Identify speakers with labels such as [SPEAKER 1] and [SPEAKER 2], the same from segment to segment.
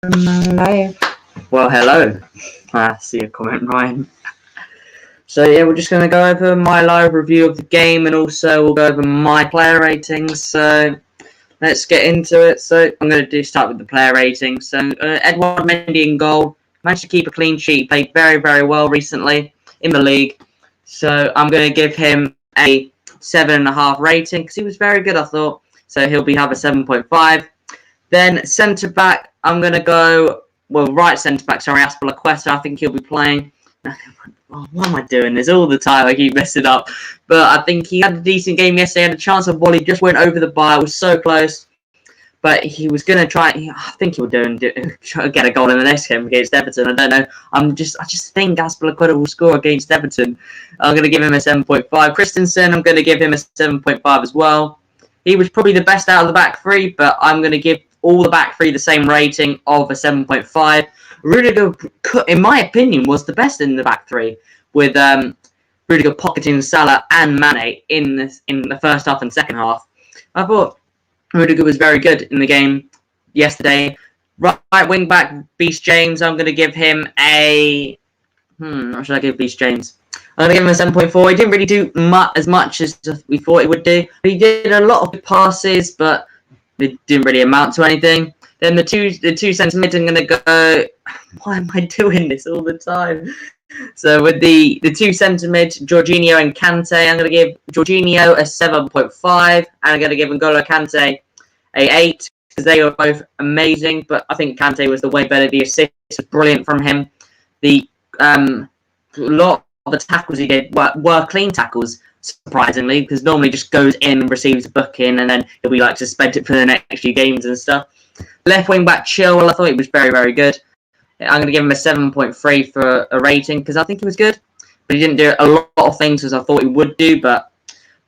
[SPEAKER 1] Live. Well, hello. I see a comment, Ryan. So yeah, we're just going to go over my live review of the game, and also we'll go over my player ratings. So let's get into it. So I'm going to start with the player ratings. So Edouard Mendy in goal, managed to keep a clean sheet. He played very, very well recently in the league. So I'm going to give him a 7.5 rating because he was very good, I thought. So have a 7.5. Then centre back, I'm going to go, right centre back, sorry, Aspilicueta. I think he'll be playing. Why am I doing this all the time? I keep messing up. But I think he had a decent game yesterday. Had a chance of volley, just went over the bar. It was so close. But he was going to try. I think he'll get a goal in the next game against Everton. I don't know. I just think Aspilicueta will score against Everton. I'm going to give him a 7.5. Christensen, I'm going to give him a 7.5 as well. He was probably the best out of the back three, but I'm going to give all the back three the same rating of a 7.5. Rudiger, in my opinion, was the best in the back three, with Rudiger pocketing Salah and Mane in the first half and second half. I thought Rudiger was very good in the game yesterday. Right wing back, Beast James, I'm going to give him a... what should I give Beast James? I'm going to give him a 7.4. He didn't really do as much as we thought he would do. He did a lot of good passes, but it didn't really amount to anything. Then the two centre mid, I'm going to go... Why am I doing this all the time? So with the two centre mid, Jorginho and Kante, I'm going to give Jorginho a 7.5. And I'm going to give N'Golo Kante a 8. Because they were both amazing. But I think Kante was the way better. The assist was brilliant from him. The lot of the tackles he did were clean tackles, surprisingly, because normally just goes in and receives a booking, and then he'll be like suspended for the next few games and stuff. Left wing back Chilwell, I thought he was very, very good. I'm going to give him a 7.3 for a rating because I think he was good, but he didn't do a lot of things as I thought he would do. But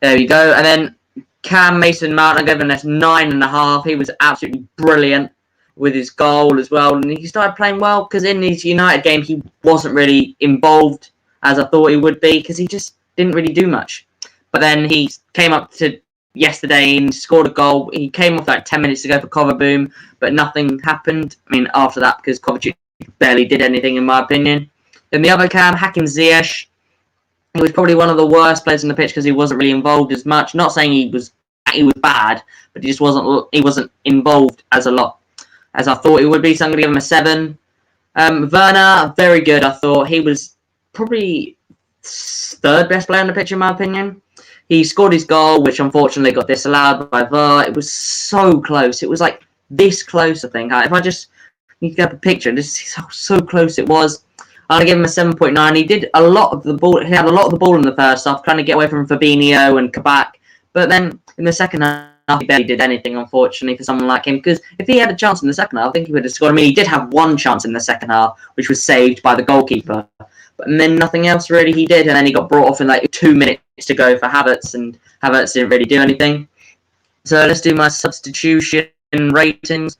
[SPEAKER 1] there you go. And then Cam Mason-Mount, I'm giving this 9.5. He was absolutely brilliant with his goal as well, and he started playing well because in his United game he wasn't really involved as I thought he would be because he just didn't really do much. But then he came up to yesterday and scored a goal. He came off like 10 minutes to go for Kovaboom, but nothing happened. I mean, after that, because Kovacic barely did anything, in my opinion. Then the other Cam, Hakim Ziyech, he was probably one of the worst players on the pitch because he wasn't really involved as much. Not saying he was bad, but he just wasn't involved as a lot as I thought he would be. So I'm going to give him a 7. Werner, very good. I thought he was probably third best player on the pitch, in my opinion. He scored his goal, which unfortunately got disallowed by VAR. It was so close. It was like this close, I think. If I just need to get a picture and just see how so close it was. I'm going to give him a 7.9. He did a lot of the ball. He had a lot of the ball in the first half, trying to get away from Fabinho and Kabak. But then in the second half, he barely did anything, unfortunately, for someone like him. Because if he had a chance in the second half, I think he would have scored. I mean, he did have one chance in the second half, which was saved by the goalkeeper. But then nothing else really he did. And then he got brought off in like 2 minutes to go for Havertz. And Havertz didn't really do anything. So let's do my substitution ratings.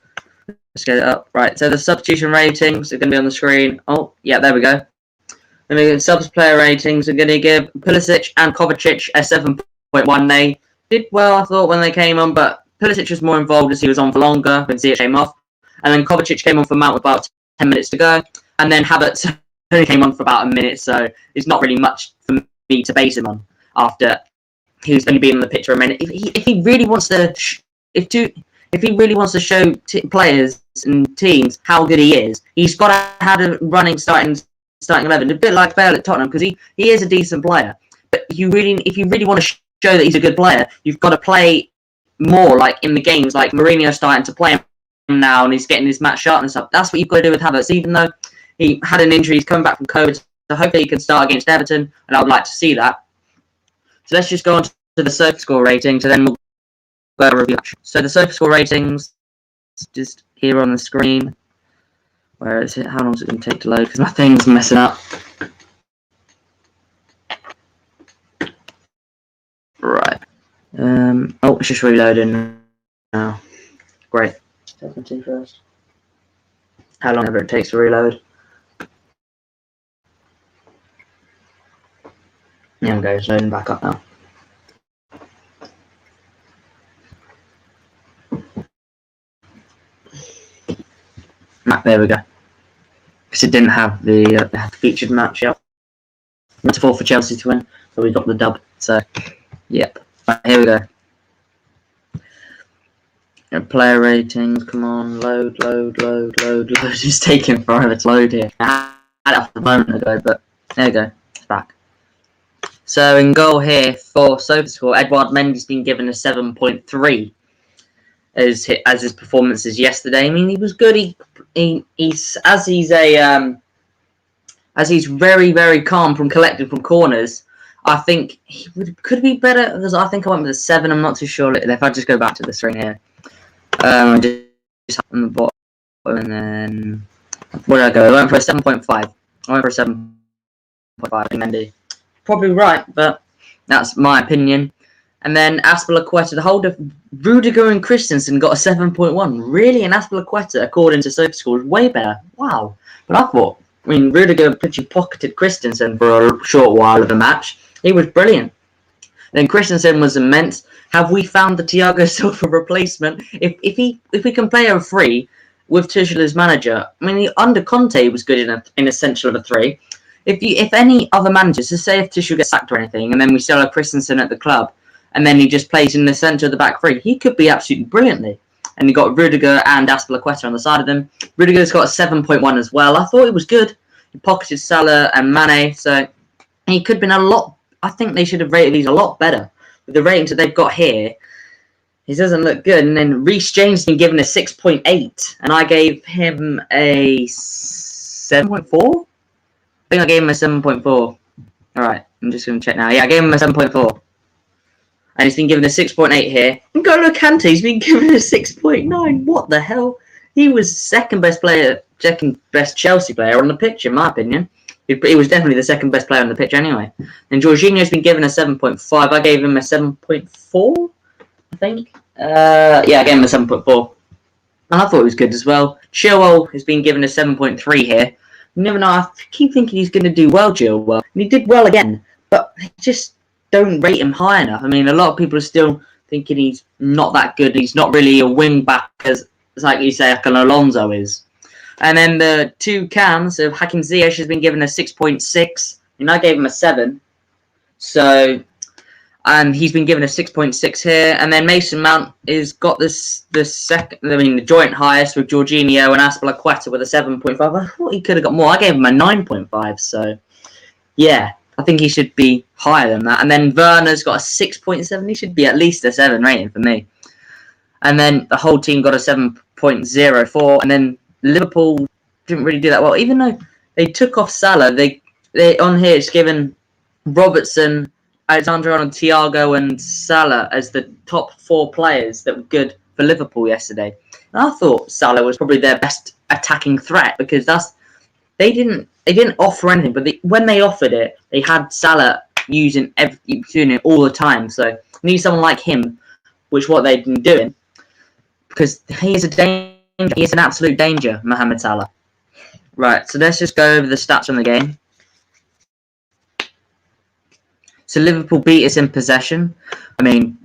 [SPEAKER 1] Let's get it up. Right, so the substitution ratings are going to be on the screen. Oh, yeah, there we go. And the subs player ratings are going to give Pulisic and Kovacic a 7.1. They did well, I thought, when they came on, but Pulisic was more involved as he was on for longer when Ziyech came off. And then Kovacic came on for Mount with about 10 minutes to go. And then Havertz only came on for about a minute, so it's not really much for me to base him on after he's only been on the pitch for a minute. If he really wants to, show players and teams how good he is, he's got to have a running starting 11, a bit like Bale at Tottenham, because he is a decent player. But if you really want to show that he's a good player, you've got to play more like in the games, like Mourinho starting to play him now, and he's getting his match sharpness up. That's what you've got to do with Havertz, even though he had an injury, he's coming back from COVID, so hopefully he can start against Everton, and I would like to see that. So let's just go on to the Sofa Score ratings, and then we'll go over review. So the Sofa Score ratings, just here on the screen. Where is it? How long is it going to take to load? Because my thing's messing up. Right. Oh, it's just reloading now. Great. Definitely first. How long ever it takes to reload. There we go, it's loading back up now. There we go. Because it didn't have the featured match yet. It's 4 for Chelsea to win, so we got the dub. So, yep. Right, here we go. Player ratings, come on, load. It's taking forever to load here. I had it off a moment ago, but there we go. It's back. So in goal here for SofaScore, Edouard Mendy's been given a 7.3 as his performances yesterday. I mean, he was good. As he's very, very calm from collected from corners, I think he could be better. Because I think I went with a 7. I'm not too sure if I just go back to the screen here. Just on the bottom, and then where did I go? I went for a 7.5. I went for a 7.5. Mendy. Probably right, but that's my opinion. And then Azpilicueta, the whole of Rudiger and Christensen got a 7.1. Really, and Azpilicueta, according to SofaScore, is way better. Wow. But I thought, Rudiger pretty pocketed Christensen for a short while of the match. He was brilliant. Then Christensen was immense. Have we found the Thiago Silva replacement? If we can play a 3 with Tuchel as manager, under Conte he was good in essential of a 3. If any other managers, so say if Tuchel gets sacked or anything, and then we still have Christensen at the club, and then he just plays in the centre of the back 3, he could be absolutely brilliantly. And you got Rudiger and Azpilicueta on the side of them. Rudiger's got a 7.1 as well. I thought it was good. He pocketed Salah and Mane, so he could have been a lot. I think they should have rated these a lot better. With the ratings that they've got here, he doesn't look good. And then Reece James has been given a 6.8, and I gave him a 7.4. I think I gave him a 7.4. All right, I'm just going to check now. Yeah, I gave him a 7.4. And he's been given a 6.8 here. And N'Golo Kante's been given a 6.9. What the hell? He was second best Chelsea player on the pitch, in my opinion. He was definitely the second best player on the pitch anyway. And Jorginho's been given a 7.5. I gave him a 7.4, I think. Yeah, I gave him a 7.4. And I thought it was good as well. Chilwell has been given a 7.3 here. You never know. I keep thinking he's going to do well, Chilwell. And he did well again. But they just don't rate him high enough. A lot of people are still thinking he's not that good. He's not really a wing back, as like you say, like an Alonso is. And then the 2 cams of Hakim Ziyech has been given a 6.6, and I gave him a 7. So, and he's been given a 6.6 here. And then Mason Mount has got the joint highest with Jorginho and Azpilicueta with a 7.5. I thought he could have got more. I gave him a 9.5. So, yeah, I think he should be higher than that. And then Werner's got a 6.7. He should be at least a 7 rating for me. And then the whole team got a 7.04. And then Liverpool didn't really do that well, even though they took off Salah. They on here it's given Robertson, Alexander-Arnold, Thiago, and Salah as the top 4 players that were good for Liverpool yesterday. And I thought Salah was probably their best attacking threat because they didn't offer anything, but when they offered it, they had Salah using it all the time. So you need someone like him, which what they've been doing, because he is a danger. He is an absolute danger, Mohamed Salah. Right, so let's just go over the stats on the game. So Liverpool beat us in possession.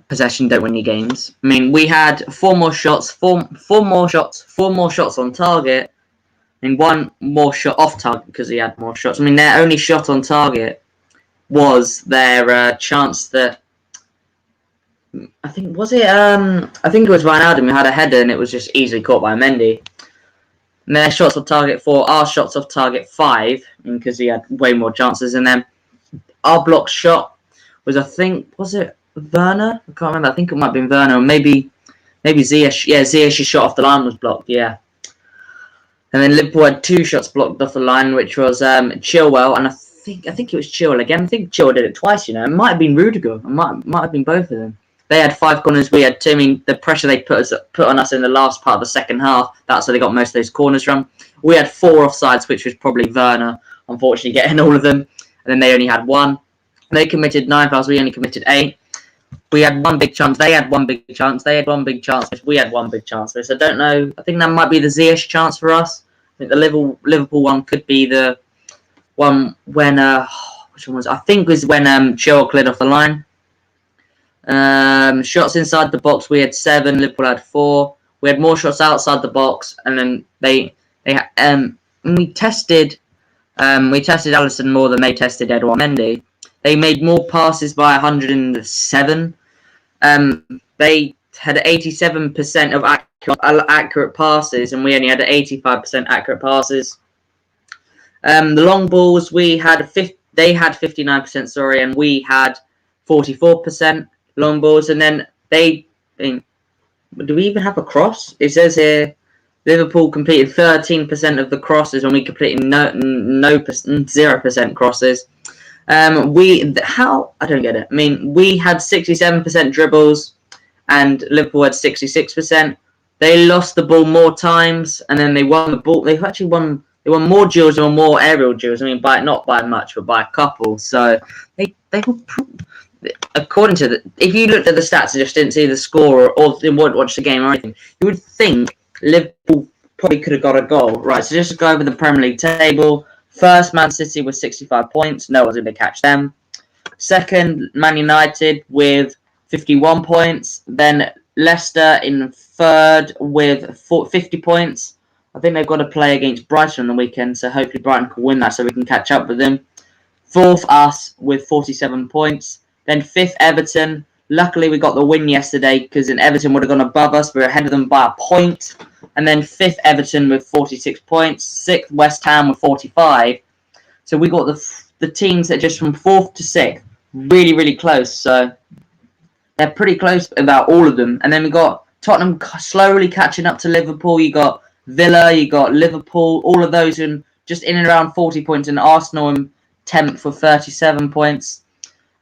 [SPEAKER 1] Possession don't win your games. We had 4 more shots, four more shots on target, and 1 more shot off target because he had more shots. Their only shot on target was their chance that I think it was Wijnaldum who had a header and it was just easily caught by Mendy. And their shots off target 4, our shots off target 5, because he had way more chances. And then our block shot was, was it Werner? I can't remember. I think it might have been Werner, or maybe Ziyech. Yeah, Ziyech's shot off the line was blocked. Yeah. And then Liverpool had 2 shots blocked off the line, which was Chilwell, and I think it was Chilwell again. I think Chilwell did it twice. It might have been Rudiger. It might have been both of them. They had 5 corners. We had 2. The pressure they put on us in the last part of the second half, that's where they got most of those corners from. We had 4 offsides, which was probably Werner, unfortunately, getting all of them. And then they only had 1. They committed 9 fouls. We only committed 8. We had 1 big chance. They had 1 big chance. They had 1 big chance. We had 1 big chance. So I don't know. I think that might be the Ziyech chance for us. I think the Liverpool one could be the one when which one was? I think it was when Chilwell cleared off the line. Shots inside the box, we had 7. Liverpool had 4. We had more shots outside the box, and then We tested Alisson more than they tested Edouard Mendy. They made more passes by 107. They had 87% of accurate passes, and we only had 85% accurate passes. The long balls they had 59%, sorry, and we had 44% long balls. And then do we even have a cross? It says here Liverpool completed 13% of the crosses, and we completed 0% crosses. I don't get it. I mean, we had 67% dribbles, and Liverpool had 66%. They lost the ball more times, and then they won the ball. They actually won. They won more duels or more aerial duels. I mean, not by much, but by a couple. So they were. According to if you looked at the stats and just didn't see the score or didn't watch the game or anything, you would think Liverpool probably could have got a goal. Right, so just to go over the Premier League table. First, Man City with 65 points. No one's going to catch them. Second, Man United with 51 points. Then Leicester in third with 50 points. I think they've got to play against Brighton on the weekend, so hopefully Brighton can win that so we can catch up with them. Fourth, us with 47 points. Then fifth, Everton. Luckily, we got the win yesterday because Everton would have gone above us. We were ahead of them by a point. And then fifth, Everton with 46 points. Sixth, West Ham with 45. So we got the teams that are just from fourth to sixth. Really, really close. So they're pretty close about all of them. And then we got Tottenham slowly catching up to Liverpool. You got Villa, you got Liverpool, all of those just in and around 40 points. And Arsenal in 10th for 37 points.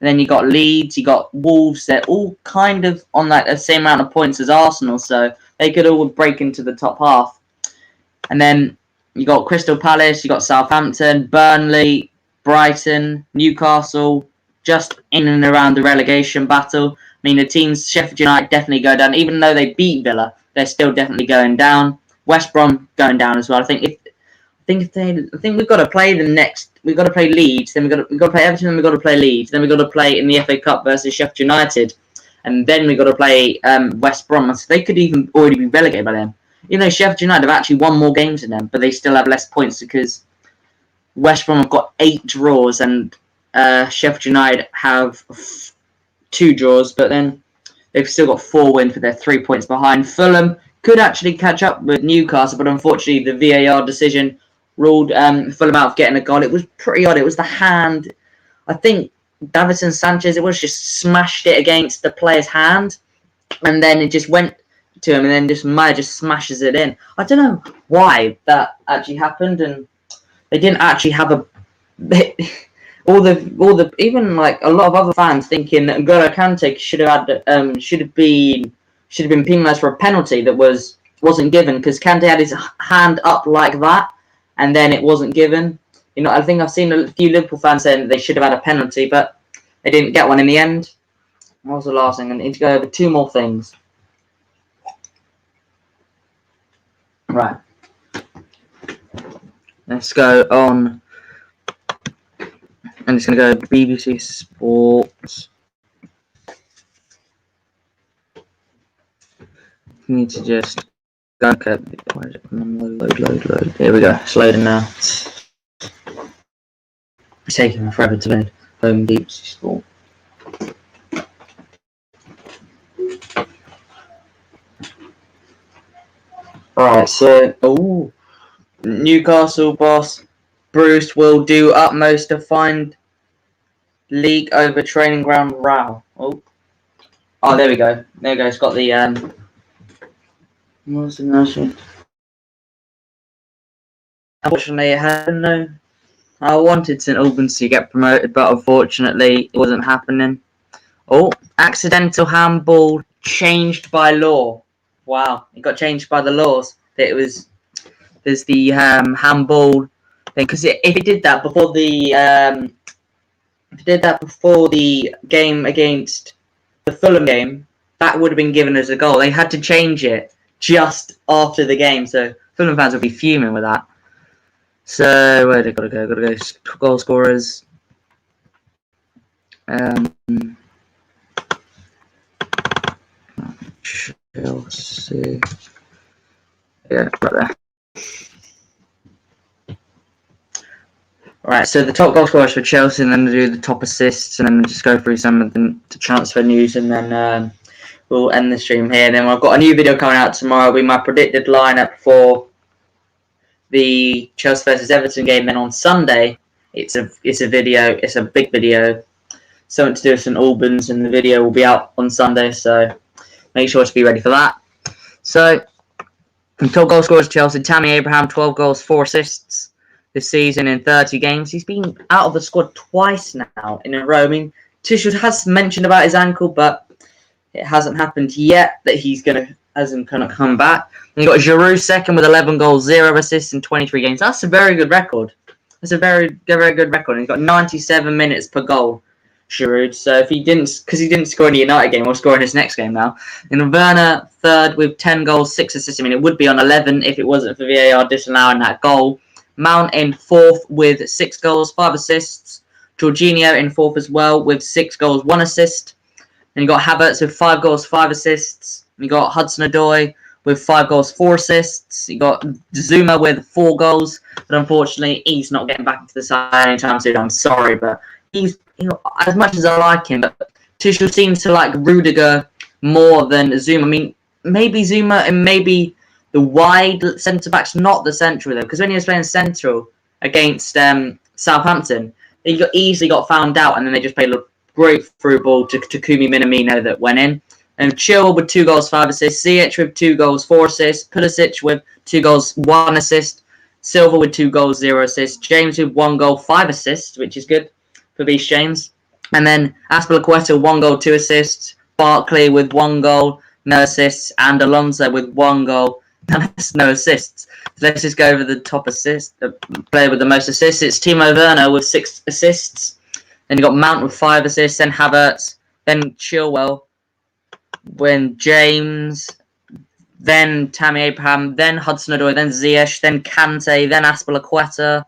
[SPEAKER 1] And then you got Leeds, you got Wolves. They're all kind of on the same amount of points as Arsenal, so they could all break into the top half. And then you got Crystal Palace, you got Southampton, Burnley, Brighton, Newcastle, just in and around the relegation battle. I mean, the teams, Sheffield United definitely go down. Even though they beat Villa, they're still definitely going down. West Brom going down as well. I think we've got to play the next. We've got to play Leeds, then we've got to play Everton, then we've got to play Leeds, then we've got to play in the FA Cup versus Sheffield United, and then we've got to play West Brom. So they could even already be relegated by then. Even though Sheffield United have actually won more games than them, but they still have less points because West Brom have got 8 draws and Sheffield United have 2 draws, but then they've still got 4 wins, but they're 3 points behind. Fulham could actually catch up with Newcastle, but unfortunately the VAR decision ruled Fulham out of getting a goal. It was pretty odd. It was the hand. I think Davinson Sanchez, just smashed it against the player's hand, and then it just went to him, and then Maya just smashes it in. I don't know why that actually happened, and they didn't actually have even like a lot of other fans thinking that N'Golo Kante should have been penalised for a penalty that wasn't given because Kante had his hand up like that. And then it wasn't given. I think I've seen a few Liverpool fans saying that they should have had a penalty, but they didn't get one in the end. What was the last thing? I need to go over 2 more things. Right. Let's go on. I'm just going to go BBC Sports. You need to just go. Okay. Load. Here we go. It's loading now. It's taking forever to load. Home BBC Sport. Alright, so Newcastle boss Bruce will do utmost to find leak over training ground row. Oh, there we go. There we go. It's got the what's the national? Unfortunately, it happened. No, I wanted St Albans to get promoted, but unfortunately, it wasn't happening. Accidental handball changed by law. Wow, it got changed by the laws. There's the handball thing because if it did that before the game against the Fulham game, that would have been given as a goal. They had to change it just after the game, so Fulham fans will be fuming with that. So where they gotta go? Goal scorers. Chelsea. Yeah, right there. Right, so the top goal scorers for Chelsea, and then we'll do the top assists, and then we'll just go through some of the transfer news, and then we'll end the stream here. And then I've got a new video coming out tomorrow. It'll be my predicted lineup for the Chelsea versus Everton game. Then on Sunday, it's a video. It's a big video, something to do with St Albans, and the video will be out on Sunday. So make sure to be ready for that. So top goal scorers Chelsea: Tammy Abraham, 12 goals, 4 assists this season in 30 games. He's been out of the squad twice now in a row. I mean, Tuchel has mentioned about his ankle, but it hasn't happened yet that hasn't come back. And you got Giroud second with 11 goals, 0 assists in 23 games. That's a very good record. That's a very good record. And he's got 97 minutes per goal, Giroud. So if he didn't score in the United game, we'll score in his next game now. And Werner third with 10 goals, 6 assists. I mean, it would be on 11 if it wasn't for VAR disallowing that goal. Mount in fourth with 6 goals, 5 assists. Jorginho in fourth as well with 6 goals, 1 assist. And you got Havertz with 5 goals, 5 assists. You got Hudson-Odoi with 5 goals, 4 assists. You got Zuma with 4 goals, but unfortunately he's not getting back into the side anytime soon. I'm sorry, but he's as much as I like him, but Tuchel seems to like Rudiger more than Zuma. I mean, maybe Zuma and maybe the wide centre backs, not the central though, because when he was playing central against Southampton, he easily got found out, and then they just played a great through ball to Takumi Minamino that went in. And Chilwell with 2 goals, 5 assists, Ziyech with 2 goals, 4 assists, Pulisic with 2 goals, 1 assist, Silva with 2 goals, 0 assists, James with 1 goal, 5 assists, which is good for Beast James. And then Azpilicueta 1 goal, 2 assists, Barkley with 1 goal, no assists, and Alonso with 1 goal, no assists. So let's just go over the top assist, the player with the most assists. It's Timo Werner with 6 assists. Then you got Mount with 5 assists, then Havertz, then Chilwell, then James, then Tammy Abraham, then Hudson-Odoi, then Ziyech, then Kante, then Azpilicueta,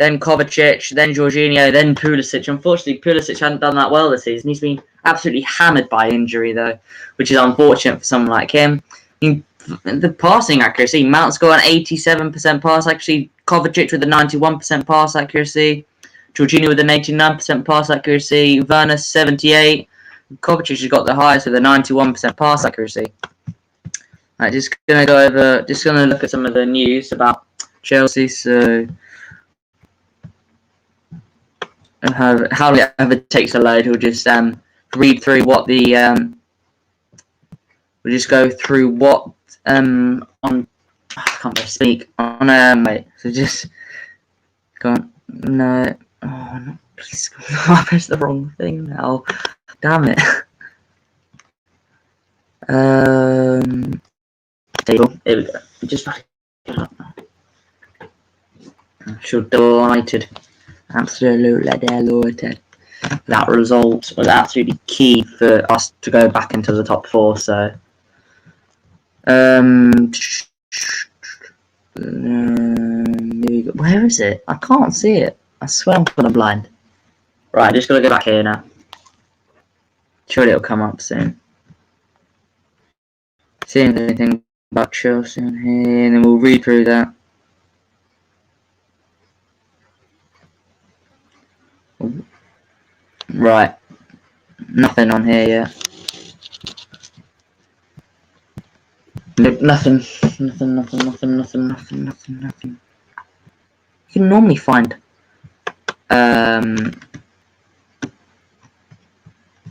[SPEAKER 1] then Kovacic, then Jorginho, then Pulisic. Unfortunately, Pulisic hadn't done that well this season. He's been absolutely hammered by injury, though, which is unfortunate for someone like him. The passing accuracy, Mount's got an 87% pass accuracy, Kovacic with a 91% pass accuracy, Jorginho with an 89% pass accuracy, Werner 78%. Kovacic has got the highest with a 91% pass accuracy. Right, just gonna look at some of the news about Chelsea. So, how it takes a load, we'll just read through what the we'll just go through what on I can't really speak on wait. So just go on. No, oh no, please, I pressed the wrong thing now. Damn it. Table. Here we go. Just I'm sure delighted. Absolutely delighted. That result was absolutely key for us to go back into the top 4. So, here we go. Where is it? I can't see it. I swear I'm kind of blind. Right, just gotta go back here now. Surely it'll come up soon. Seeing anything about Chelsea on here, and then we'll read through that. Right, nothing on here yet. Nothing. You can normally find.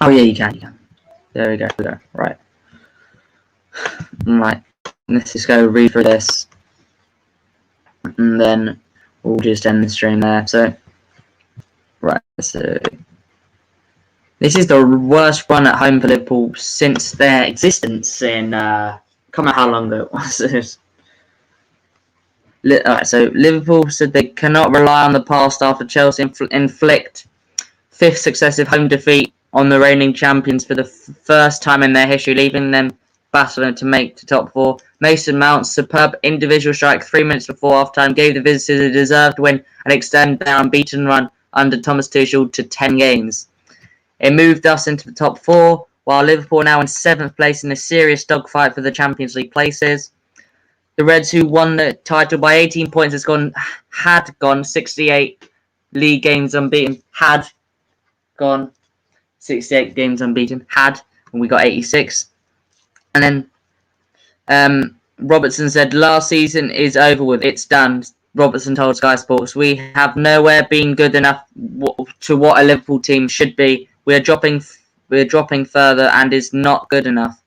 [SPEAKER 1] Oh yeah, you can. There we go. Right. Let's just go read through this, and then we'll just end the stream there. So, right. So, this is the worst run at home for Liverpool since their existence in. Can't remember how long ago it was. Alright, so Liverpool said they cannot rely on the past after Chelsea inflict 5th successive home defeat on the reigning champions for the first time in their history, leaving them battling to make the top 4. Mason Mount's superb individual strike 3 minutes before half-time gave the visitors a deserved win and extended their unbeaten run under Thomas Tuchel to 10 games. It moved us into the top 4, while Liverpool are now in 7th place in a serious dogfight for the Champions League places. The Reds, who won the title by 18 points, had gone 68 league games unbeaten. Had gone 68 games unbeaten. And we got 86. And then Robertson said, "Last season is over with. It's done." Robertson told Sky Sports, "We have nowhere been good enough to what a Liverpool team should be. We're dropping further, and is not good enough.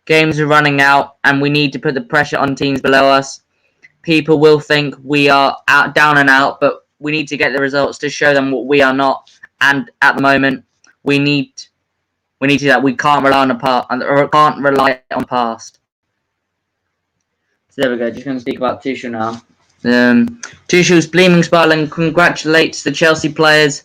[SPEAKER 1] Games are running out, and we need to put the pressure on teams below us. People will think we are down and out, but we need to get the results to show them what we are not. And at the moment, we need to do that. We can't rely on the past." So there we go. Just going to speak about Tuchel now. Tuchel's beaming smile and congratulates the Chelsea players.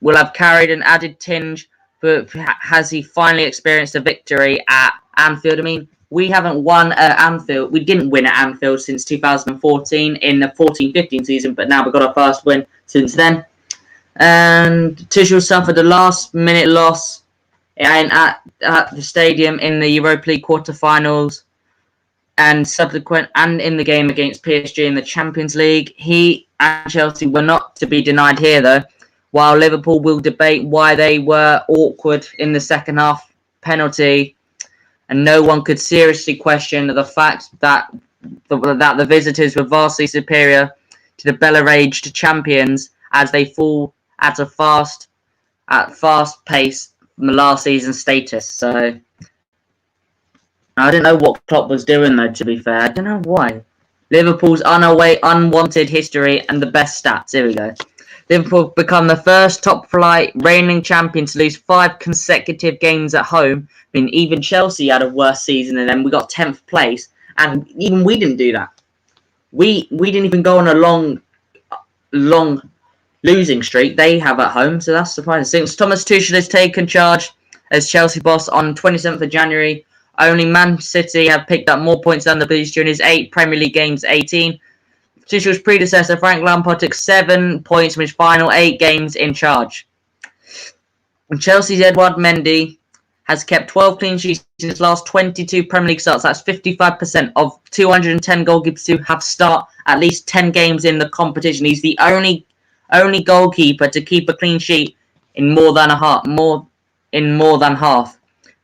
[SPEAKER 1] Will have carried an added tinge, but has he finally experienced a victory at Anfield? I mean, we haven't won at Anfield. We didn't win at Anfield since 2014 in the 14-15 season, but now we've got our first win since then. And Tuchel suffered a last-minute loss at the stadium in the Europa League quarter-finals and in the game against PSG in the Champions League. He and Chelsea were not to be denied here, though. While Liverpool will debate why they were awkward in the second half penalty, and no one could seriously question the fact that the visitors were vastly superior to the Bella-aged champions as they fall at fast pace from the last season's status. So I don't know what Klopp was doing, though, to be fair. I don't know why. Liverpool's unwanted history and the best stats. Here we go. Liverpool become the first top-flight reigning champion to lose 5 consecutive games at home. I mean, even Chelsea had a worse season than them. We got 10th place, and even we didn't do that. We didn't even go on a long losing streak. They have at home, so that's surprising. Since Thomas Tuchel has taken charge as Chelsea boss on 27th of January, only Man City have picked up more points than the Blues during his 8 Premier League games, 18. Tuchel's predecessor, Frank Lampard, took 7 points from his final 8 games in charge. And Chelsea's Edouard Mendy has kept 12 clean sheets in his last 22 Premier League starts. That's 55% of 210 goalkeepers who have start at least 10 games in the competition. He's the only goalkeeper to keep a clean sheet in more than half.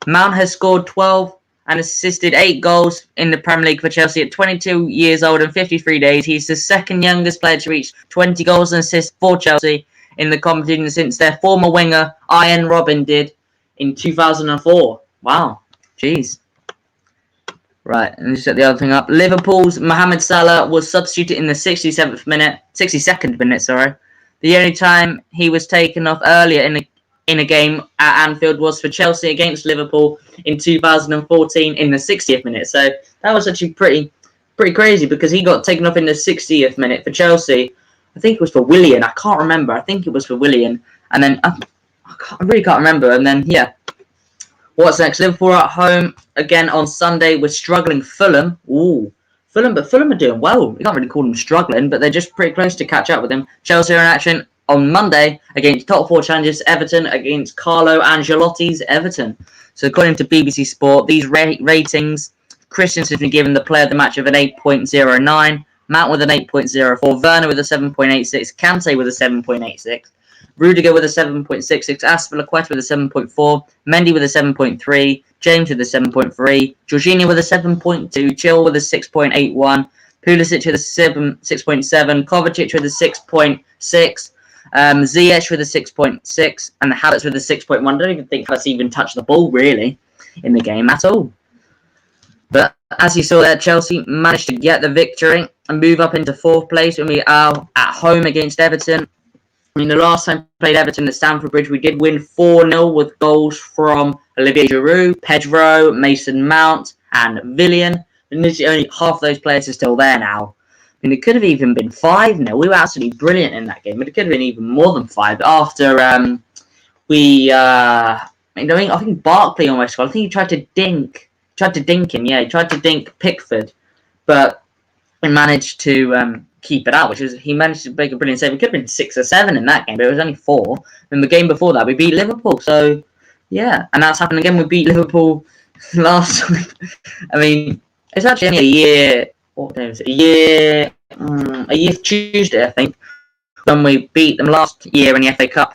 [SPEAKER 1] Mount has scored 12 and assisted 8 goals in the Premier League for Chelsea at 22 years old and 53 days. He's the second youngest player to reach 20 goals and assists for Chelsea in the competition since their former winger, Ian Robin, did in 2004. Wow. Jeez. Right, and just set the other thing up. Liverpool's Mohamed Salah was substituted in the 62nd minute, The only time he was taken off earlier in a game at Anfield was for Chelsea against Liverpool in 2014 in the 60th minute. So that was actually pretty crazy because he got taken off in the 60th minute for Chelsea. I think it was for Willian. I can't remember. I think it was for Willian. And then I really can't remember. And then, yeah. What's next? Liverpool are at home again on Sunday. We're struggling Fulham. Fulham are doing well. We can't really call them struggling, but they're just pretty close to catch up with them. Chelsea are in action on Monday against top 4 challengers Everton against Carlo Ancelotti's Everton. So according to BBC Sport, these ratings, Christensen has been given the player of the match of an 8.09, Mount with an 8.04, Werner with a 7.86, Kante with a 7.86, Rudiger with a 7.66, Aspilicueta with a 7.4, Mendy with a 7.3, James with a 7.3, Jorginho with a 7.2, Chil with a 6.81, Pulisic with a 6.7, Kovacic with a 6.6, Ziyech with a 6.6 and Havertz with a 6.1. I don't even think Havertz even touched the ball really in the game at all. But as you saw there, Chelsea managed to get the victory and move up into 4th place when we are at home against Everton. I mean, the last time we played Everton at Stamford Bridge, we did win 4-0 with goals from Olivier Giroud, Pedro, Mason Mount and Willian. And only half of those players are still there now. I mean, it could have even been 5-0. We were absolutely brilliant in that game. But it could have been even more than 5 after I think Barkley almost scored. I think he tried to dink him. Yeah, he tried to dink Pickford, but he managed to keep it out. He managed to make a brilliant save. It could have been 6 or 7 in that game, but it was only 4. And the game before that, we beat Liverpool. So yeah, and that's happened again. We beat Liverpool last week. I mean, It's actually only a year. What day was it? A year Tuesday, I think, when we beat them last year in the FA Cup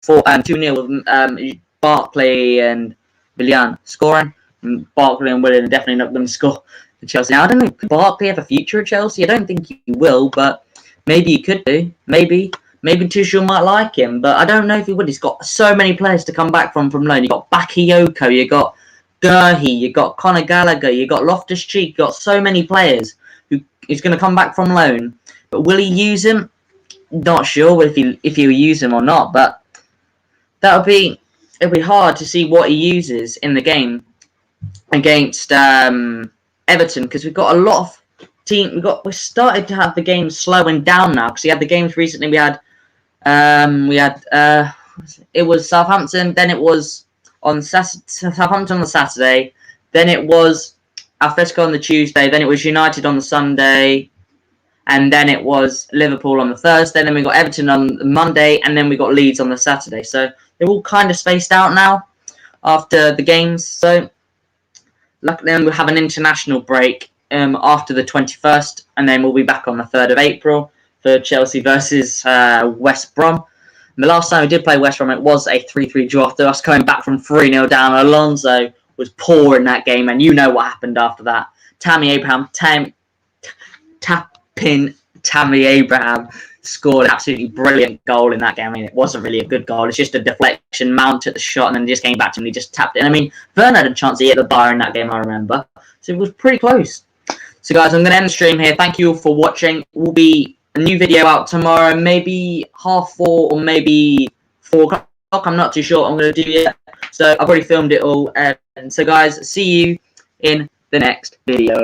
[SPEAKER 1] for 2-0 with Barkley and Willian scoring. And Barkley and Willian are definitely not going to score for Chelsea. Now, I don't know, could Barkley have a future at Chelsea? I don't think he will, but maybe he could do. Maybe Tuchel might like him, but I don't know if he would. He's got so many players to come back from loan. You've got Bakayoko, you've got Gurhey, you've got Conor Gallagher, you've got Loftus-Cheek, you've got so many players who is going to come back from loan. But will he use him? Not sure if he'll use him or not, but it'll be hard to see what he uses in the game against Everton, because we've got a lot of we started to have the games slowing down now, because we had the games recently. We had it was Southampton, then it was on Southampton on the Saturday, then it was Atletico on the Tuesday, then it was United on the Sunday, and then it was Liverpool on the Thursday, then we got Everton on the Monday, and then we got Leeds on the Saturday. So they're all kind of spaced out now after the games. So luckily, then we'll have an international break after the 21st, and then we'll be back on the 3rd of April for Chelsea versus West Brom. And the last time we did play West Brom, it was a 3-3 draw after us coming back from 3-0 down. Alonso was poor in that game, and you know what happened after that. Tammy Abraham scored an absolutely brilliant goal in that game. I mean, it wasn't really a good goal. It's just a deflection, Mount at the shot, and then just came back to him and he just tapped it. And I mean, Werner had a chance to hit the bar in that game, I remember. So it was pretty close. So guys, I'm going to end the stream here. Thank you all for watching. Will be a new video out tomorrow, maybe 4:30 or maybe 4 o'clock. I'm not too sure what I'm going to do yet. So I've already filmed it all. And so guys, see you in the next video.